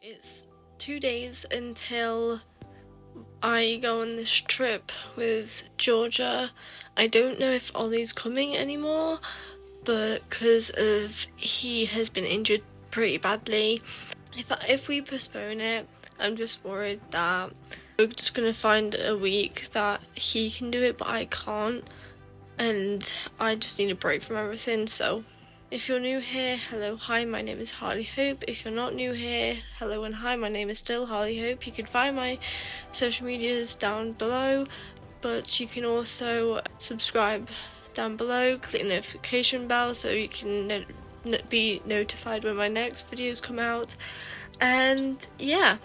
It's 2 days until I go on this trip with Georgia. I don't know if Ollie's coming anymore, but because of he has been injured pretty badly. If we postpone it, I'm just worried that we're just gonna find a week that he can do it, but I can't, and I just need a break from everything. So if you're new here, hello, hi, my name is Harley Hope. If you're not new here, hello and hi, my name is still Harley Hope. You can find my social medias down below, but you can also subscribe down below, click the notification bell so you can be notified when my next videos come out. And yeah.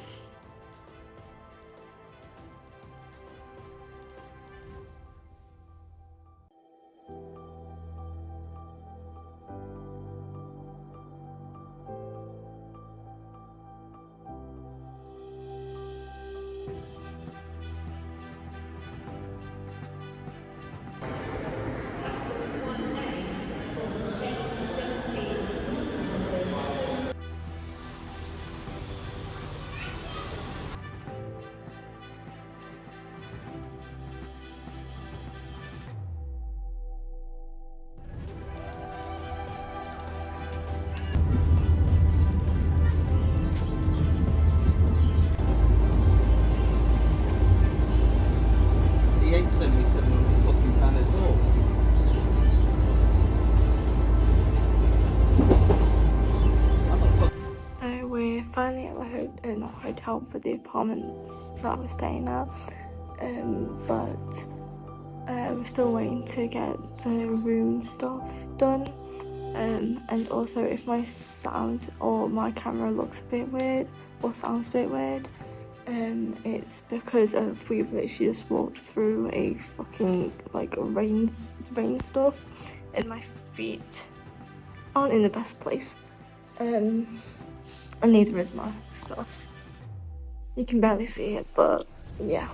He ate £77 fucking pound as well. So we're finally at the not hotel, but the apartments that we're staying at. But we're still waiting to get the room stuff done. And also if my sound or my camera looks a bit weird or sounds a bit weird, it's because we've literally just walked through a fucking rain stuff, and my feet aren't in the best place. And neither is my stuff. You can barely see it, but yeah.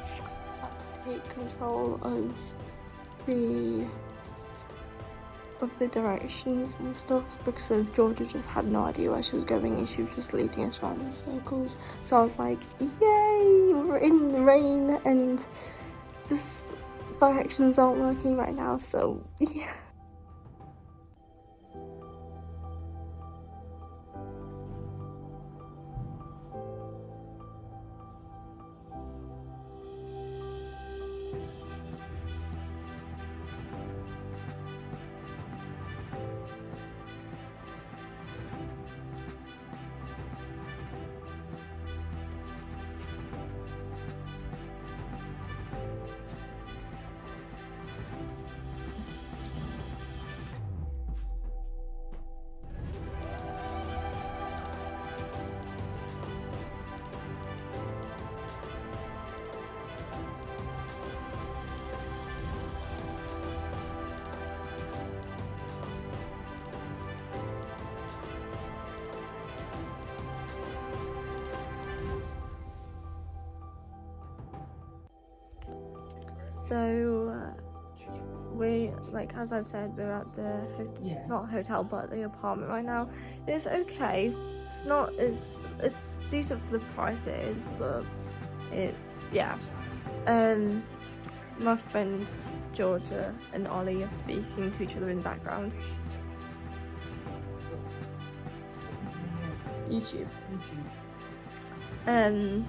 I have to take control of the directions and stuff because of Georgia just had no idea where she was going and she was just leading us around in circles. So I was like, yay, we're in the rain and just directions aren't working right now, so yeah. So we, as I've said, we're at the not hotel but the apartment right now. It's okay. It's decent for the price it is, but it's my friend Georgia and Ollie are speaking to each other in the background. YouTube. And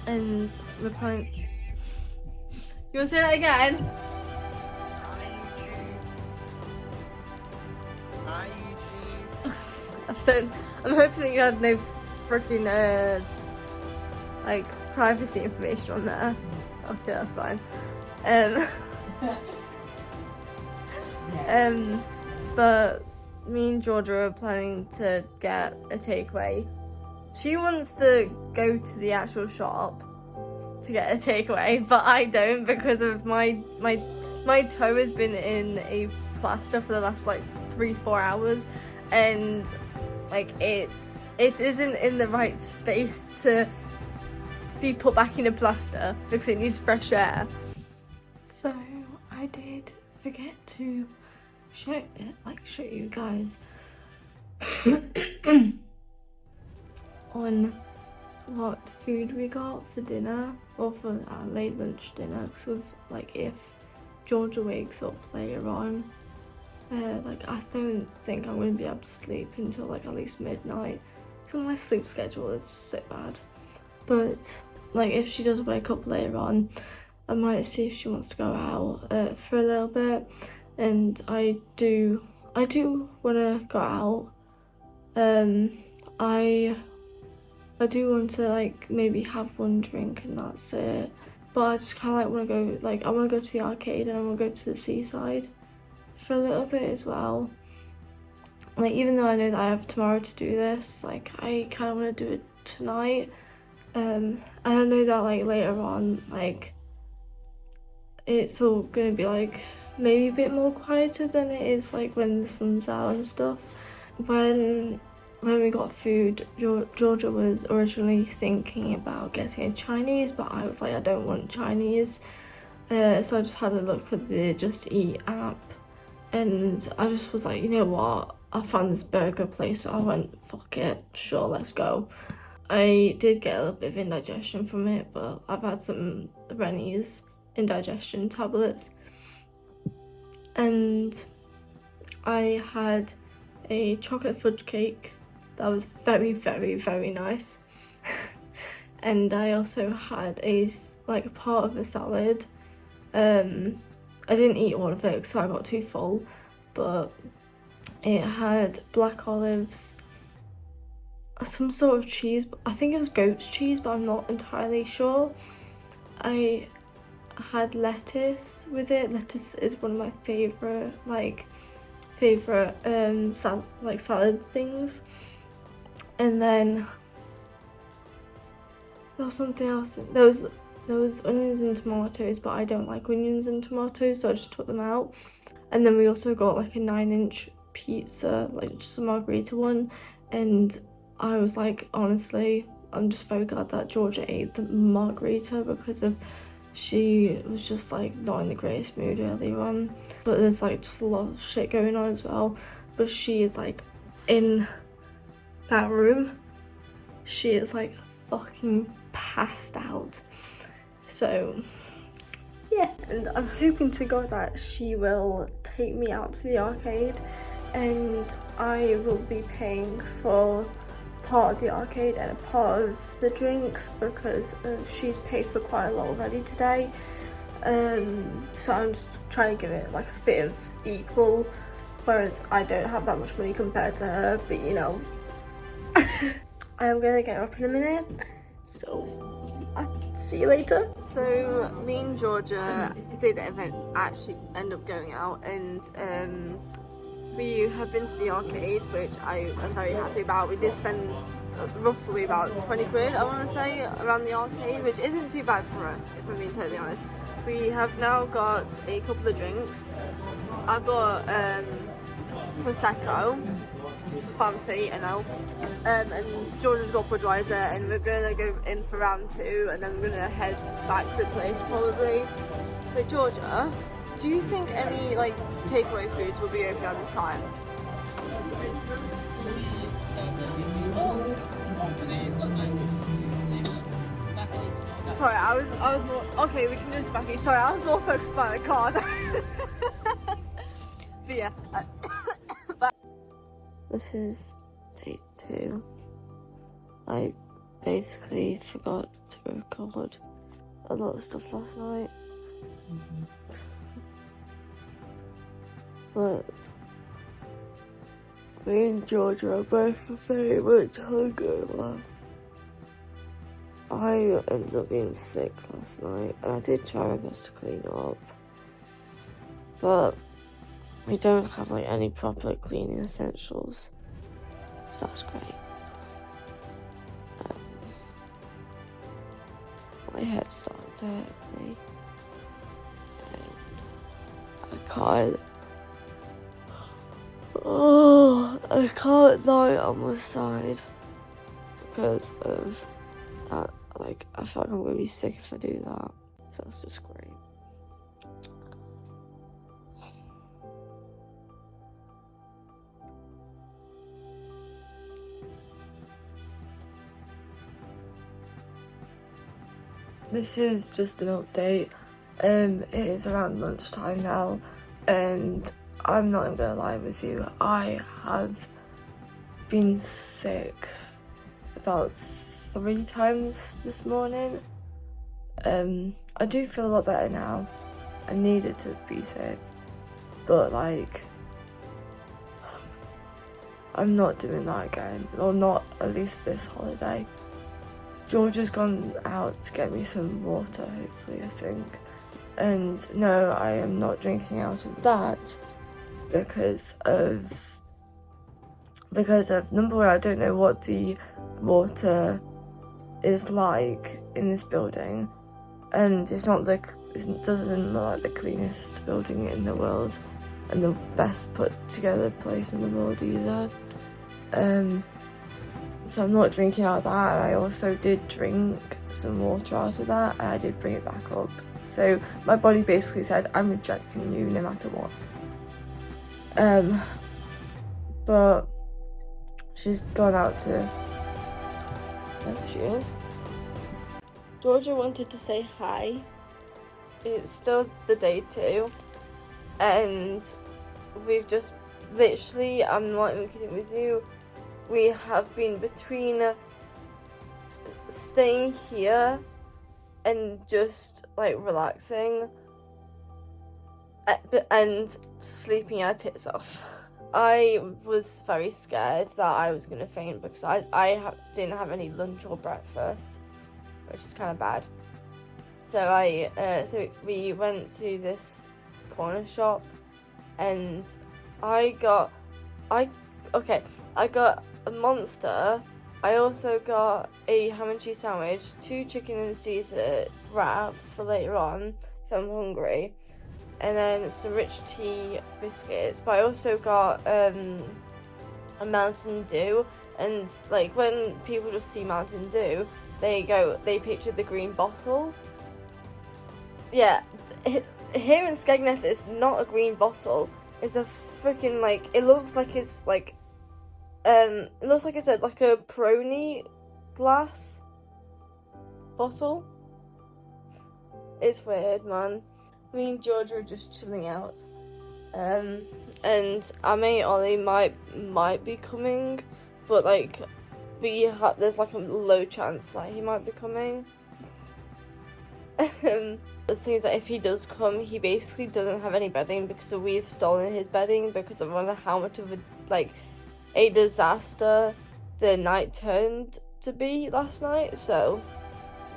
we're playing. You want to say that again? Hi YouTube. I'm hoping that you had no freaking privacy information on there. Okay, that's fine. But me and Georgia are planning to get a takeaway. She wants to go to the actual shop to get a takeaway, but I don't because of my toe has been in a plaster for the last 3-4 hours, and it isn't in the right space to be put back in a plaster because it needs fresh air. So I did forget to show you guys on what food we got for dinner, or for our late lunch dinner, because like if Georgia wakes up later on, like I don't think I'm going to be able to sleep until like at least midnight, because my sleep schedule is so bad. But like if she does wake up later on, I might see if she wants to go out for a little bit, and I do want to go out. I do want to like maybe have one drink and that's it. But I just kind of like want to go, like I want to go to the arcade and I want to go to the seaside for a little bit as well. Like even though I know that I have tomorrow to do this, like I kind of want to do it tonight. And I know that like later on, like it's all gonna be like maybe a bit more quieter than it is like when the sun's out and stuff. When we got food, Georgia was originally thinking about getting a Chinese, but I was like, I don't want Chinese. So I just had a look at the Just Eat app, and I just was like, you know what? I found this burger place, so I went, fuck it, sure, let's go. I did get a little bit of indigestion from it, but I've had some Rennie's indigestion tablets, and I had a chocolate fudge cake that was very, very, very nice. And I also had a part of a salad. I didn't eat all of it, so I got too full, but it had black olives, some sort of cheese, I think it was goat's cheese, but I'm not entirely sure. I had lettuce with it. Lettuce is one of my favorite salad things. And then there was something else. There was onions and tomatoes, but I don't like onions and tomatoes, so I just took them out. And then we also got like a 9-inch pizza, like just a margherita one. And I was like, honestly, I'm just very glad that Georgia ate the margherita, because she was just like not in the greatest mood earlier on. But there's like just a lot of shit going on as well. But she is like in that room, she is like fucking passed out. So yeah, and I'm hoping to God that she will take me out to the arcade, and I will be paying for part of the arcade and a part of the drinks, because she's paid for quite a lot already today. So I'm just trying to give it like a bit of equal, whereas I don't have that much money compared to her, but you know. I'm gonna get up in a minute, so I'll see you later. So me and Georgia did actually end up going out, and we have been to the arcade, which I am very happy about. We did spend roughly about 20 quid, I want to say, around the arcade, which isn't too bad for us, if I'm being totally honest. We have now got a couple of drinks. I've got Prosecco, fancy, I know, and Georgia's got Budweiser, and we're gonna go in for round 2, and then we're gonna head back to the place probably. But Georgia, do you think any like takeaway foods will be open at this time? Sorry, I was more, okay, we can do this back. Sorry, I was more focused by the car. But yeah. This is day 2. I basically forgot to record a lot of stuff last night. But me and Georgia are both very much hungover. I ended up being sick last night, and I did try my best to clean up, but we don't have like any proper cleaning essentials, so that's great. My head started to hurt me, and I can't lie on my side because of that. Like, I feel like I'm gonna be sick if I do that, so that's just great. this is just an update. It is around lunchtime now, and I'm not even gonna lie with you, I have been sick about 3 times this morning. I do feel a lot better now. I needed to be sick, but like, I'm not doing that again, or not at least this holiday. Georgia's gone out to get me some water, hopefully, I think. And no, I am not drinking out of that because of number one, I don't know what the water is like in this building, and it doesn't look like the cleanest building in the world and the best put together place in the world either. So I'm not drinking out of that, and I also did drink some water out of that, and I did bring it back up. So my body basically said, I'm rejecting you no matter what. But she's gone out to... There she is. Georgia wanted to say hi. It's still the day 2, and we've just literally, I'm not even kidding with you, we have been between staying here and just like relaxing and sleeping our tits off. I was very scared that I was gonna faint because I didn't have any lunch or breakfast, which is kind of bad. So we went to this corner shop, and I got a Monster. I also got a ham and cheese sandwich, 2 chicken and Caesar wraps for later on if I'm hungry, and then some rich tea biscuits. But I also got a Mountain Dew, and like when people just see Mountain Dew, they picture the green bottle. Yeah, here in Skegness, it's not a green bottle. It's a freaking, like, it looks like it's like, it looks like it's like a Peroni glass bottle. It's weird, man. Me and Georgia are just chilling out. And our mate Ollie might be coming, but like, there's like a low chance that he might be coming. The thing is that if he does come, he basically doesn't have any bedding because we've stolen his bedding because I wonder how much of a disaster the night turned to be last night. So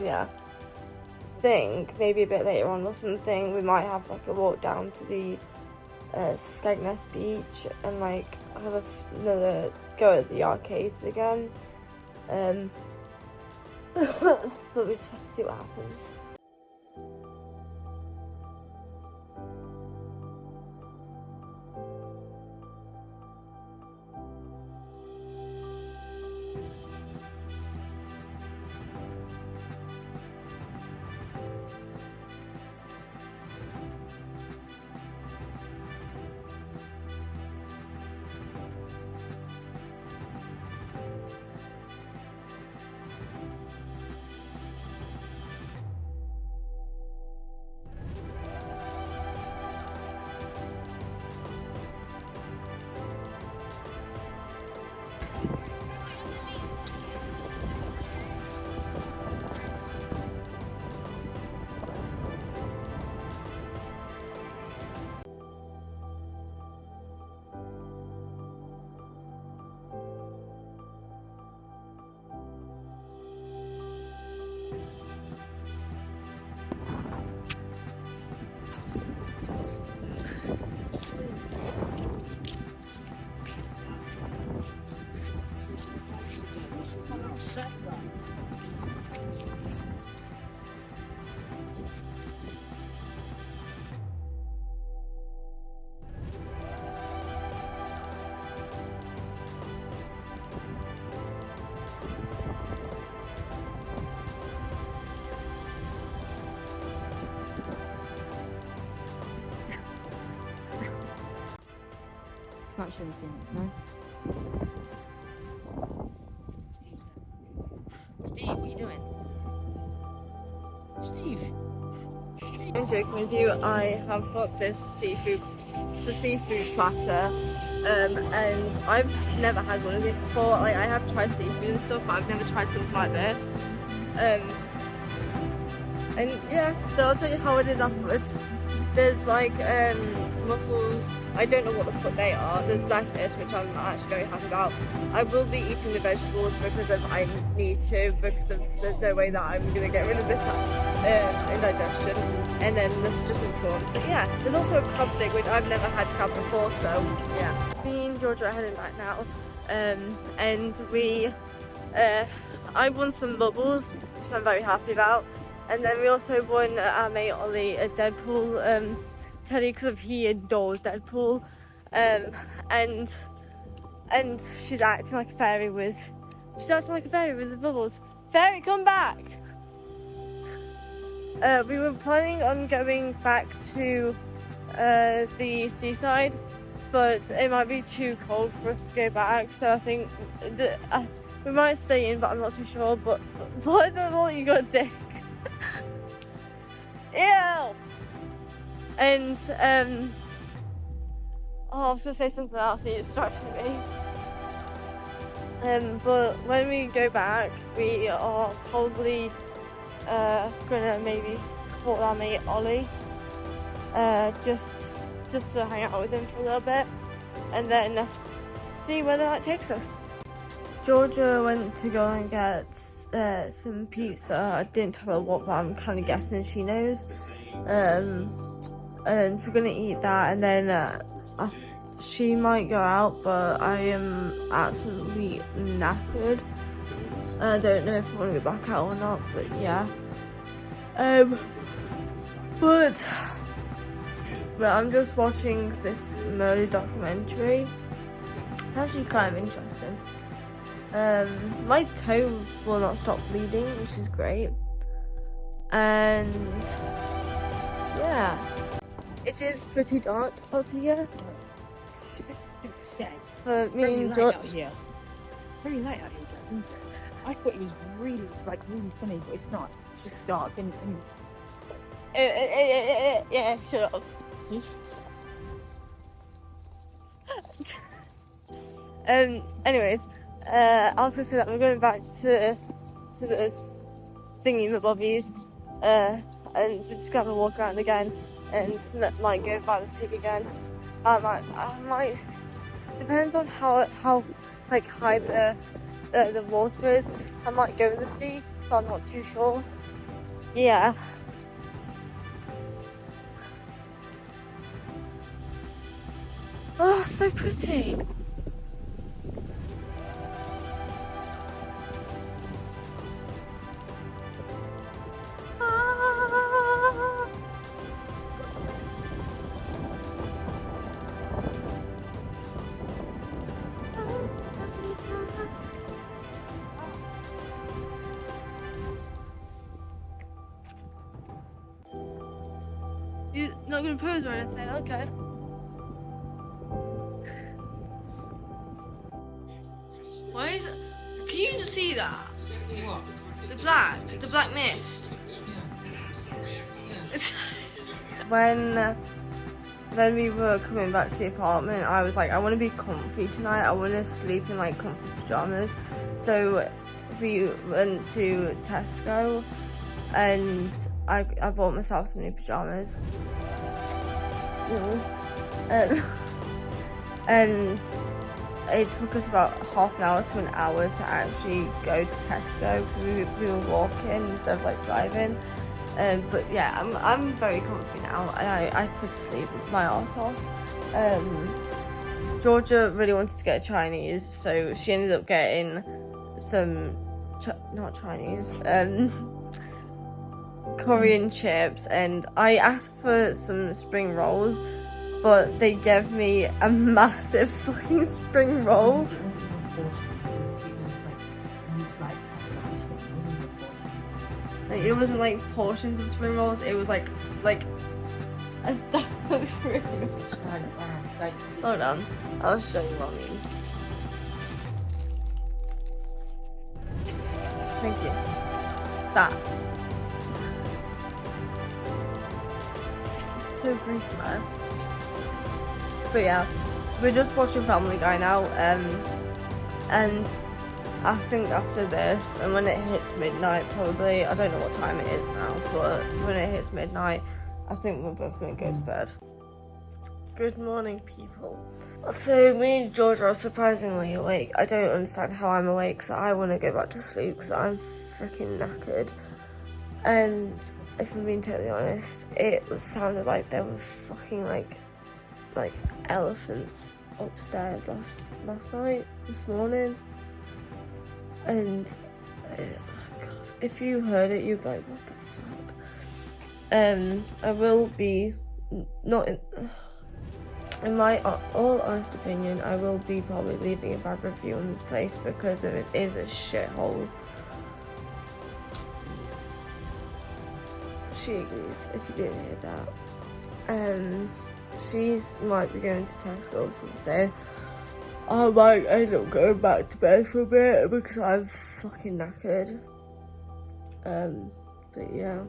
yeah, I think maybe a bit later on or something we might have like a walk down to the Skegness beach and like have another go at the arcades again. But we just have to see what happens. It's not shaking, no? Steve, what are you doing? even joking with you. I have got this seafood. It's a seafood platter, and I've never had one of these before. Like, I have tried seafood and stuff, but I've never tried something like this. And yeah, so I'll tell you how it is afterwards. There's like mussels. I don't know what the fuck they are. There's lettuce, which I'm not actually very happy about. I will be eating the vegetables because I need to, because there's no way that I'm gonna get rid of this indigestion. And then there's just some prawns. But yeah, there's also a crab stick, which I've never had crab before, so yeah. Me and Georgia are heading back now. And I won some bubbles, which I'm very happy about. And then we also won our mate Ollie a Deadpool teddy because he adores Deadpool, and she's acting like a fairy with the bubbles. Fairy, come back! We were planning on going back to the seaside, but it might be too cold for us to go back, so I think we might stay in, but I'm not too sure. But what is it all you got a dick? Ew! And I was gonna say something else and it distracted me. But when we go back, we are probably gonna maybe call our mate Ollie, just to hang out with him for a little bit, and then see where that takes us. Georgia went to go and get some pizza. I didn't tell her what, but I'm kind of guessing she knows. And we're gonna eat that, and then she might go out, but I am absolutely knackered. I don't know if I want to go back out or not, but yeah. But I'm just watching this murder documentary. It's actually kind of interesting. My toe will not stop bleeding, which is great. And yeah, it is pretty dark out here. It's Me and George. It's very light out here, guys, isn't it? I thought it was really sunny, but it's not. It's just dark and Yeah, shut up. Anyways, I was gonna say that we're going back to the thingy-mabobbies, and we're just gonna walk around again, and might go by the sea again. I might depends on how like high the water is. I might go in the sea, but I'm not too sure. Yeah. Oh, so pretty. You're not gonna pose or anything, okay. Why is it? Can you even see that? See what? The black mist. When we were coming back to the apartment, I was like, I want to be comfy tonight. I want to sleep in like comfy pajamas. So we went to Tesco and I bought myself some new pajamas. And it took us about half an hour to an hour to actually go to Tesco because we were walking instead of like driving. But yeah, I'm very comfy now, and I could sleep my arse off. Georgia really wanted to get Chinese, so she ended up getting some not Chinese, Korean chips, and I asked for some spring rolls, but they gave me a massive fucking spring roll. It wasn't like portions of spring rolls, it was like that was really hold on, I'll show you what I mean. Thank you. That. so greasy, man. But yeah, we're just watching Family Guy now, and I think after this, and when it hits midnight, probably, I don't know what time it is now, but when it hits midnight, I think we're both gonna go to bed. Good morning, people. So me and George are surprisingly awake. I don't understand how I'm awake, so I want to go back to sleep because I'm freaking knackered. And if I'm being totally honest, it sounded like there were fucking like elephants upstairs last night, this morning. And God, if you heard it, you'd be like, what the fuck? I will be not in my all honest opinion, I will be probably leaving a bad review on this place because it is a shithole. She agrees, if you didn't hear that. She's might be going to Tesco or something. I might end up going back to bed for a bit because I'm fucking knackered. But yeah.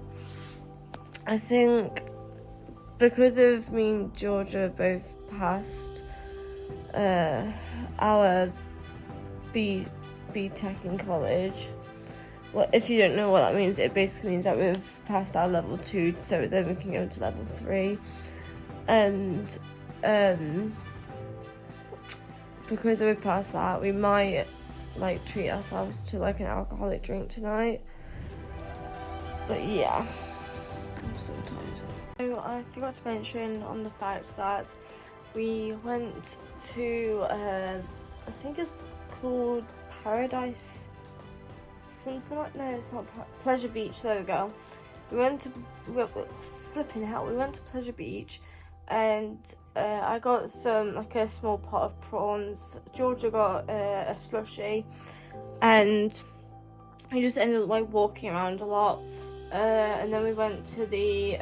I think because of me and Georgia both passed our B.Tech in college. Well, if you don't know what that means, it basically means that we've passed our level 2, so then we can go into level 3. And because we passed that, we might like treat ourselves to like an alcoholic drink tonight. But yeah, I'm so tired. So I forgot to mention on the fact that we went to I think it's called Paradise something like, no, it's not Pleasure Beach, there we go. We went to Pleasure Beach, and I got some, like a small pot of prawns. Georgia got a slushie, and we just ended up like walking around a lot, and then we went to the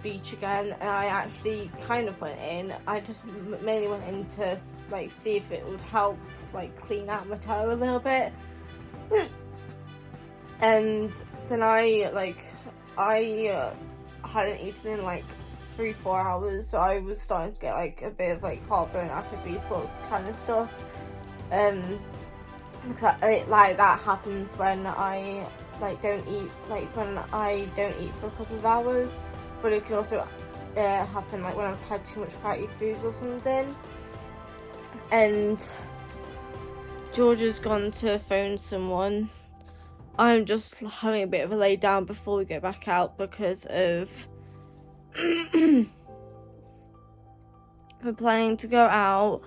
beach again, and I actually kind of went in. I just mainly went in to like see if it would help like clean out my toe a little bit. And then I hadn't eaten in like 3-4 hours, so I was starting to get like a bit of like heartburn, acid reflux kind of stuff. Because like that happens when I don't eat for a couple of hours, but it can also happen like when I've had too much fatty foods or something. And Georgia's gone to phone someone. I'm just having a bit of a lay down before we go back out because of we're planning to go out,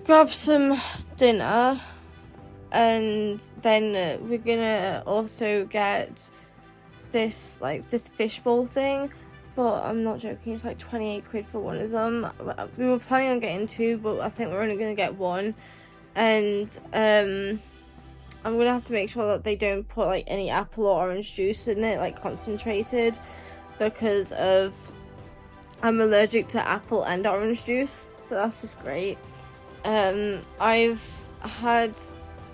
grab some dinner, and then we're gonna also get this fishbowl thing. But I'm not joking, it's like 28 quid for one of them. We were planning on getting 2, but I think we're only gonna get 1. And I'm gonna have to make sure that they don't put like any apple or orange juice in it, like concentrated, because of I'm allergic to apple and orange juice, so that's just great. I'm not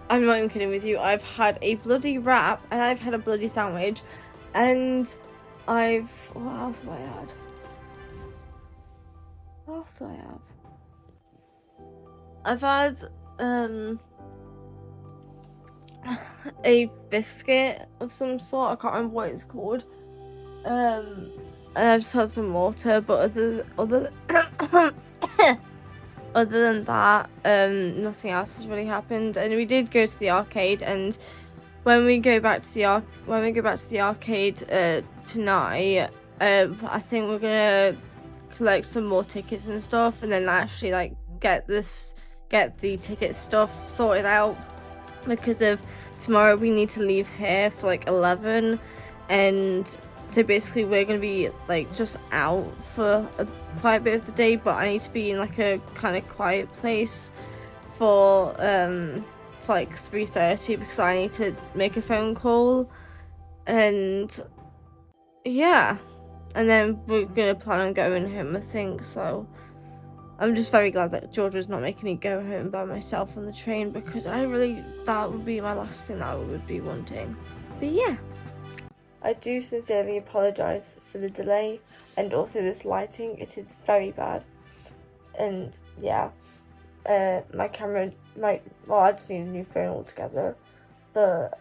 even kidding with you, I've had a bloody wrap and I've had a bloody sandwich, and what else have I had? What else do I have? I've had a biscuit of some sort, I can't remember what it's called. And I've just had some water, but other than that, nothing else has really happened. And we did go to the arcade, and when we go back to the arcade tonight, I think we're gonna collect some more tickets and stuff, and then actually like get the ticket stuff sorted out, because of tomorrow we need to leave here for like 11, and so basically we're gonna be like just out for quite a bit of the day, but I need to be in like a kind of quiet place for like 3:30 because I need to make a phone call, and yeah, and then we're gonna plan on going home, I think. So I'm just very glad that Georgia's not making me go home by myself on the train, because that would be my last thing that I would be wanting. But yeah, I do sincerely apologise for the delay and also this lighting. It is very bad. And yeah, my camera might, well, I just need a new phone altogether. But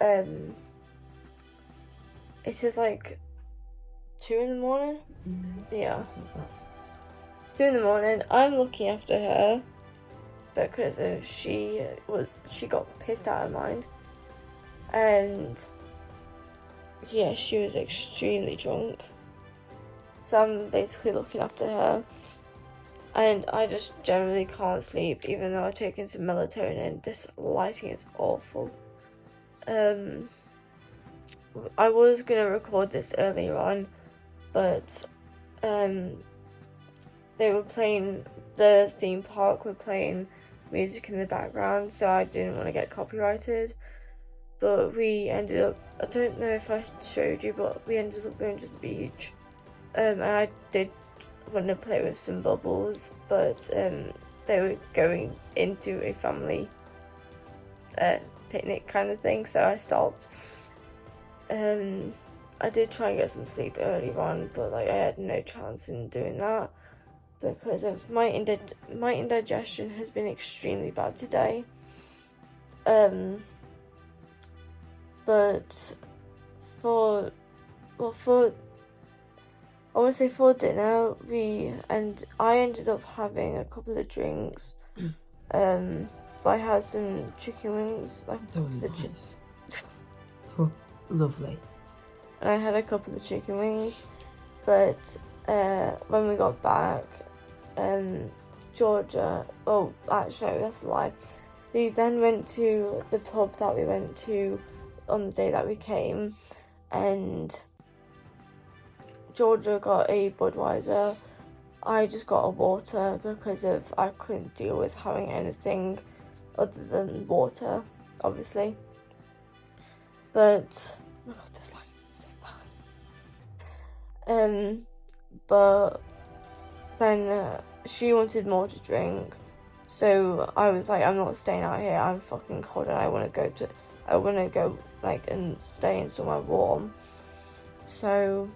it is like 2 in the morning. Yeah, it's 2 in the morning. I'm looking after her because she got pissed out of her mind, and yeah, she was extremely drunk. So I'm basically looking after her, and I just generally can't sleep even though I've taken some melatonin. This lighting is awful. I was gonna record this earlier on, but they were playing, the theme park were playing music in the background, so I didn't want to get copyrighted. But we ended up, I don't know if I showed you, but we ended up going to the beach. And I did want to play with some bubbles, but they were going into a family picnic kind of thing, so I stopped. I did try and get some sleep earlier on, but like I had no chance in doing that because of my indigestion has been extremely bad today. But for dinner, I ended up having a couple of drinks. But I had some chicken wings. Oh, lovely. And I had a couple of chicken wings, but when we got back, Georgia, oh, actually, that's a lie. We then went to the pub that we went to on the day that we came, and Georgia got a Budweiser. I just got a water because I couldn't deal with having anything other than water, obviously. But oh my god, this light is so bad. But then she wanted more to drink, so I was like, I'm not staying out here. I'm fucking cold, and I want to go like and stay in somewhere warm. So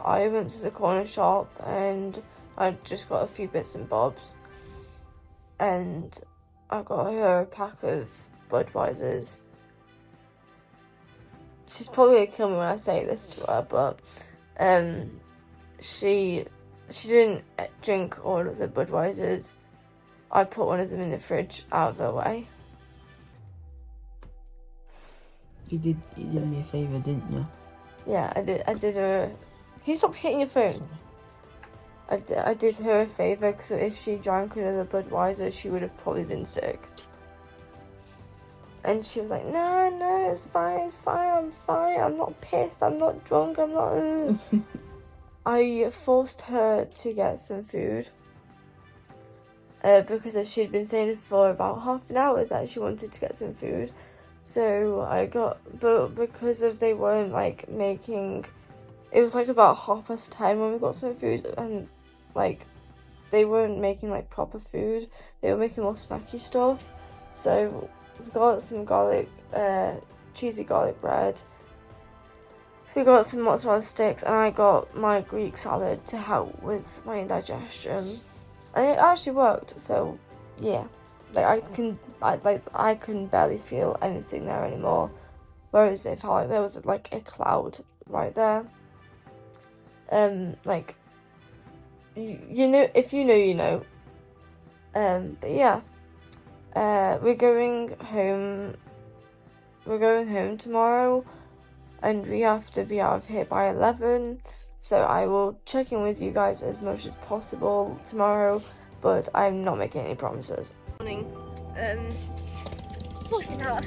I went to the corner shop and I just got a few bits and bobs, and I got her a pack of Budweisers. She's probably gonna kill me when I say this to her, but she didn't drink all of the Budweisers. I put one of them in the fridge out of her way. You did me a favour, didn't you? Yeah, I did her. Can you stop hitting your phone? Sorry. I did her a favour, because if she drank another Budweiser, she would have probably been sick. And she was like, no, it's fine, I'm fine, I'm not pissed, I'm not drunk, I'm not... I forced her to get some food. Because she'd been saying for about half an hour that she wanted to get some food. So but because they weren't like making... It was like about 10:30 when we got some food, and like they weren't making like proper food. They were making more snacky stuff. So we got some cheesy garlic bread. We got some mozzarella sticks, and I got my Greek salad to help with my indigestion, and it actually worked. So yeah, like I couldn't barely feel anything there anymore, whereas it felt like there was like a cloud right there. Like you know, if you know, you know. But yeah, we're going home tomorrow, and we have to be out of here by 11. So I will check in with you guys as much as possible tomorrow, but I'm not making any promises. Morning. Fucking hell.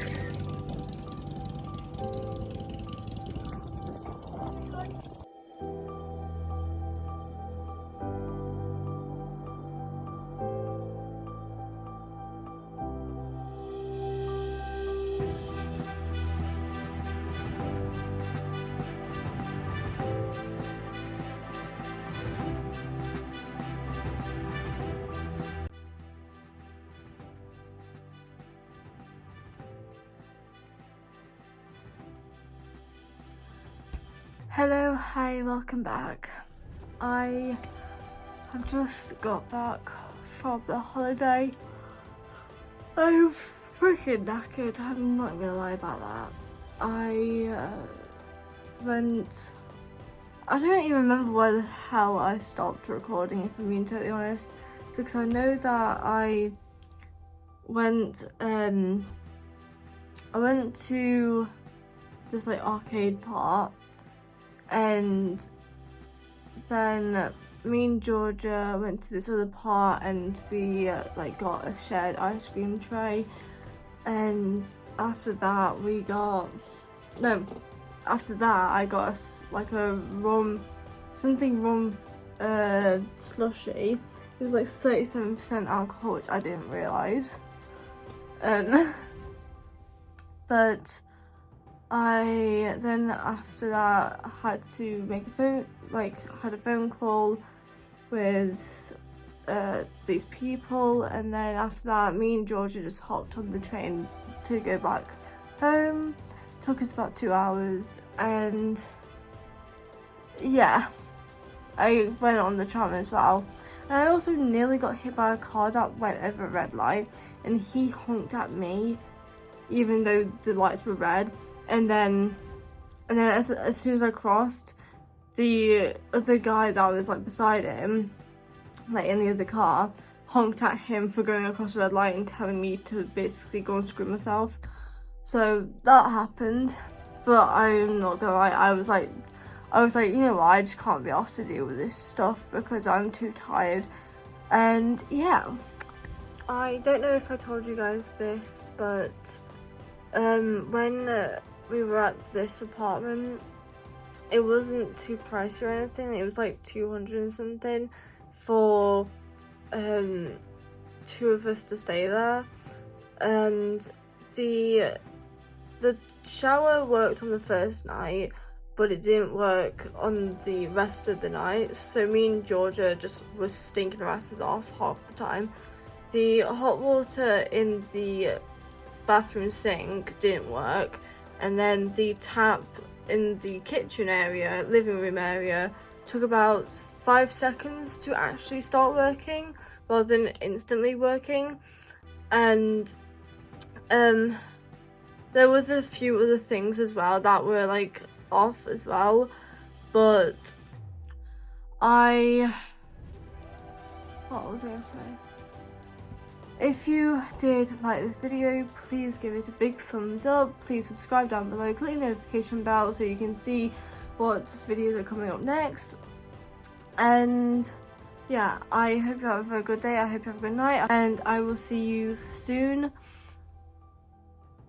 Hello, hi, welcome back. I have just got back from the holiday. I'm freaking knackered, I'm not gonna lie about that. I don't even remember where the hell I stopped recording, if I'm being totally honest, because I know that I went to this like arcade part, and then me and Georgia went to this other part and we like got a shared ice cream tray, and after that I got like a rum slushy. It was like 37% alcohol, which I didn't realise. But I then after that had to make had a phone call with these people, and then after that me and Georgia just hopped on the train to go back home. Took us about 2 hours, and yeah, I went on the tram as well. And I also nearly got hit by a car that went over a red light, and he honked at me even though the lights were red, and then as soon as I crossed, the other guy that was like beside him, like in the other car, honked at him for going across a red light and telling me to basically go and screw myself. So that happened, but I'm not gonna lie, I was like, you know what, I just can't be asked to deal with this stuff because I'm too tired. And yeah, I don't know if I told you guys this, but when we were at this apartment, it wasn't too pricey or anything. It was like 200 and something for 2 of us to stay there, and the shower worked on the first night, but it didn't work on the rest of the nights. So me and Georgia just was stinking our asses off half the time. The hot water in the bathroom sink didn't work, and then the tap in the kitchen area, living room area, took about 5 seconds to actually start working rather than instantly working. And there was a few other things as well that were like off as well, but what was I gonna say? If you did like this video, please give it a big thumbs up, please subscribe down below, click the notification bell so you can see what videos are coming up next. And yeah, I hope you have a very good day, I hope you have a good night, and I will see you soon.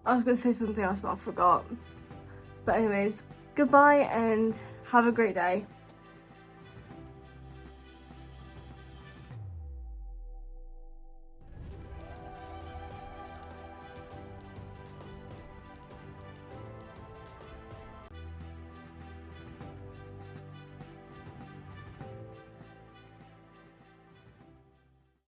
I was going to say something else but I forgot. But anyways, goodbye and have a great day.